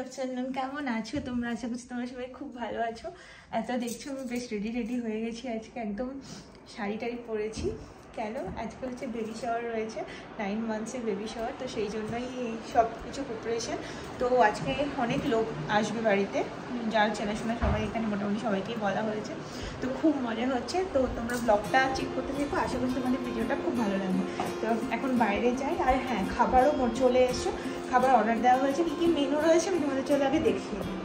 Afternoon, কেমন আছো তোমরা? আশা করছি তোমরা সবাই খুব ভালো আছো। এত দেখছো আমি বেশ রেডি হয়ে গেছি আজকে, একদম শাড়ি টাড়ি পরেছি। কেন? আজকে হচ্ছে বেবি শাওয়ার রয়েছে, 9 মান্থসের বেবি শাওয়ার, তো সেই জন্যই সব কিছু প্রিপারেশন। তো আজকে অনেক লোক আসবে বাড়িতে, যার চেনাশোনা সবাই এখানে মোটামুটি সবাইকেই বলা হয়েছে, তো খুব মজা হচ্ছে। তো তোমরা ব্লগটা চেক করতে থাকো, আশা করি তোমাদের ভিডিওটা খুব ভালো লাগবে। তো এখন বাইরে যাই। আর হ্যাঁ, খাবারও চলে এসছো, খাবার অর্ডার দেওয়া হয়েছে। কী কী মেনু রয়েছে আমি তোমাদের চলে আগে দেখিয়ে দিই।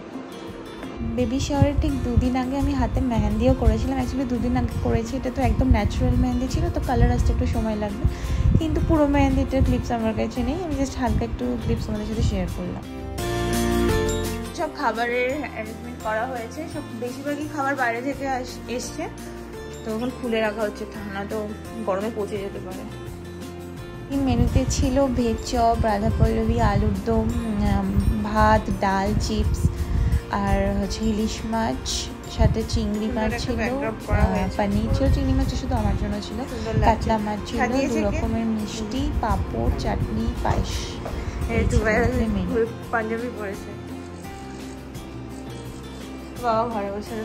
বেবি শাওয়ারের ঠিক 2 দিন আগে আমি হাতে মেহেন্দিও করেছিলাম। অ্যাকচুয়ালি 2 দিন আগে করেছি, এটা তো একদম ন্যাচারাল মেহেন্দি ছিল, তো কালার আসতে একটু সময় লাগবে। কিন্তু পুরো মেহেন্দিটার ক্লিপস আমার কাছে নেই, আমি জাস্ট হালকা একটু ক্লিপস আমাদের সাথে শেয়ার করলাম। সব খাবারের অ্যারেঞ্জমেন্ট করা হয়েছে, সব বেশিরভাগই খাবার বাইরে থেকে এসছে, তো এখন খুলে রাখা হচ্ছে, ঠান্ডা তো গরমে পচে যেতে পারে। মেনুতে ছিল ভেজ চপ, রাধাপল্লবী, আলুর দম, ভাত, ডাল, চিপস, আর হচ্ছে ইলিশ মাছ, সাথে চিংড়ি মাছ ছিল, পনির ছিল, চিংড়ি মাছ শুধু আমার জন্য ছিল, কাতলা মাছ ছিল, 2 রকমের মিষ্টি, পাঁপড়, চাটনি, পায়েস। পাঞ্জাবি পড়েছে, বাবা ঘরে বসে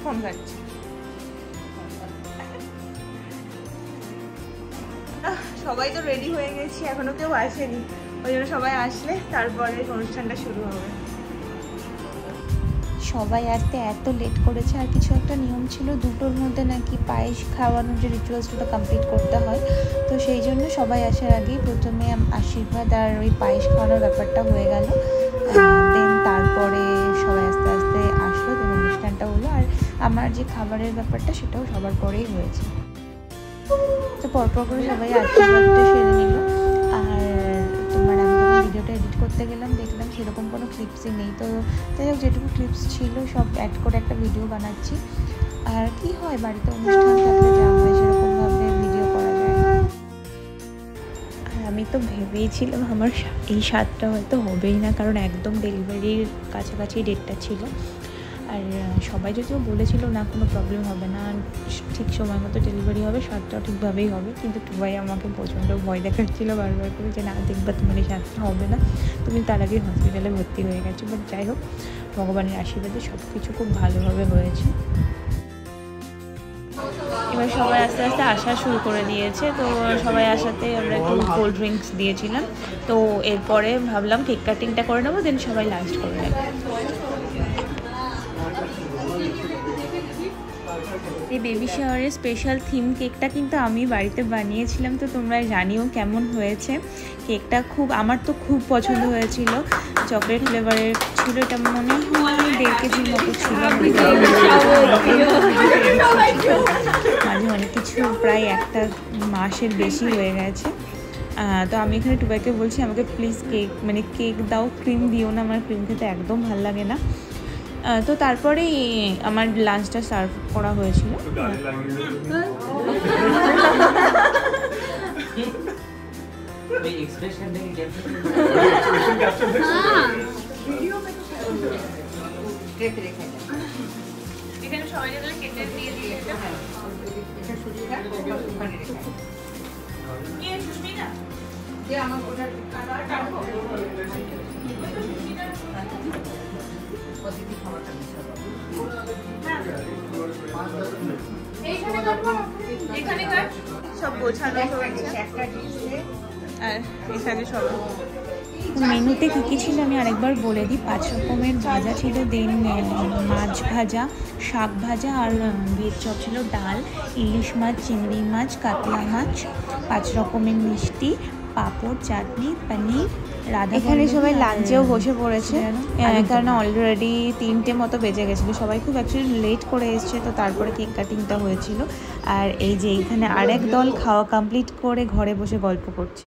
ফোন কাটছে। সবাই তো রেডি হয়ে গেছি, এখনো কেউ আসেনি, ওই জন্য সবাই আসলে তারপরে অনুষ্ঠানটা শুরু হবে। সবাই আসতে এত লেট করেছে, আর কিছু একটা নিয়ম ছিল, 2টোর মধ্যে নাকি পায়েস খাওয়ানোর যে রিচুয়ালসটা কমপ্লিট করতে হয়, তো সেই জন্য সবাই আসার আগেই প্রথমে আশীর্বাদ আর ওই পায়েস খাওয়ানোর ব্যাপারটা হয়ে গেল। দেন তারপরে সবাই আস্তে আস্তে আসলো, তো অনুষ্ঠানটা হলো। আর আমার যে খাবারের ব্যাপারটা সেটাও সবার পরেই হয়েছে, তো পরপর করে সবাই আশীর্বাদটা সেরে নিল। আর তোমার আমি যখন ভিডিওটা এডিট করতে গেলাম দেখলাম সেরকম কোনো ক্লিপসই নেই, তো যাই হোক যেটুকু ক্লিপস ছিল সব অ্যাড করে একটা ভিডিও বানাচ্ছি। আর কি হয়, বাড়িতে অনুষ্ঠান থাকলে যা হয় সেরকমভাবে ভিডিও করা যায়। আর আমি তো ভেবেইছিলাম আমার এই স্বাদটা হয়তো হবেই না, কারণ একদম ডেলিভারির কাছাকাছি ডেটটা ছিল। আর সবাই যদিও বলেছিল না কোনো প্রবলেম হবে না, ঠিক সময় মতো ডেলিভারি হবে, স্বাদটাও ঠিকভাবেই হবে, কিন্তু টুবাই আমাকে প্রচণ্ড ভয় দেখাচ্ছিলো বারবার করে যে না দেখবা তোমার এই স্বাদটা হবে না, তুমি তার আগে হসপিটালে ভর্তি হয়ে গেছো। বাট যাই হোক, ভগবানের আশীর্বাদে সব কিছু খুব ভালোভাবে হয়েছে। এবার সবাই আস্তে আস্তে আসা শুরু করে দিয়েছে, তো সবাই আসাতে আমরা একটু কোল্ড ড্রিঙ্কস দিয়েছিলাম। তো এরপরে ভাবলাম কেক কাটিংটা করে নেবো, দেন সবাই লাঞ্চ করে নেবো। এই বেবি শাওয়ারের স্পেশাল থিম কেকটা কিন্তু আমি বাড়িতে বানিয়েছিলাম, তো তোমরা জানিও কেমন হয়েছে। কেকটা আমার তো খুব পছন্দ হয়েছিল, চকলেট ফ্লেভারের ছিল, এটা মনে হয় 1.5 কেজির মতো ছিল। মাঝে অনেক কিছু, প্রায় একটা মাসের বেশি হয়ে গেছে। তো আমি এখানে টুবাইকে বলছি আমাকে প্লিজ কেক দাও, ক্রিম দিও না, আমার ক্রিম খেতে একদম ভালো লাগে না। তো তারপরেই আমার লাঞ্চটা সার্ভ করা হয়েছিল। এখানে সবাই কেটে দিয়ে দিয়েছে। সব গোছানো আর এখানে সব মেনুতে কী কী ছিল আমি আরেকবার বলে দিই। 5 রকমের ভাজা ছিল, দেন মাছ ভাজা, শাক ভাজা, আর ভেজ চপ ছিল, ডাল, ইলিশ মাছ, চিংড়ি মাছ, কাতলা মাছ, 5 রকমের মিষ্টি, পাঁপড়, চাটনি, পনির, রাধা। এখানে সবাই লাঞ্চেও বসে পড়েছে, কারণ অলরেডি 3টে মতো বেজে গেছিলো, সবাই খুব অ্যাকচুয়ালি লেট করে এসছে, তো তারপরে কেক কাটিংটা হয়েছিল। আর এই যে এইখানে আরেক দল খাওয়া কমপ্লিট করে ঘরে বসে গল্প করছে।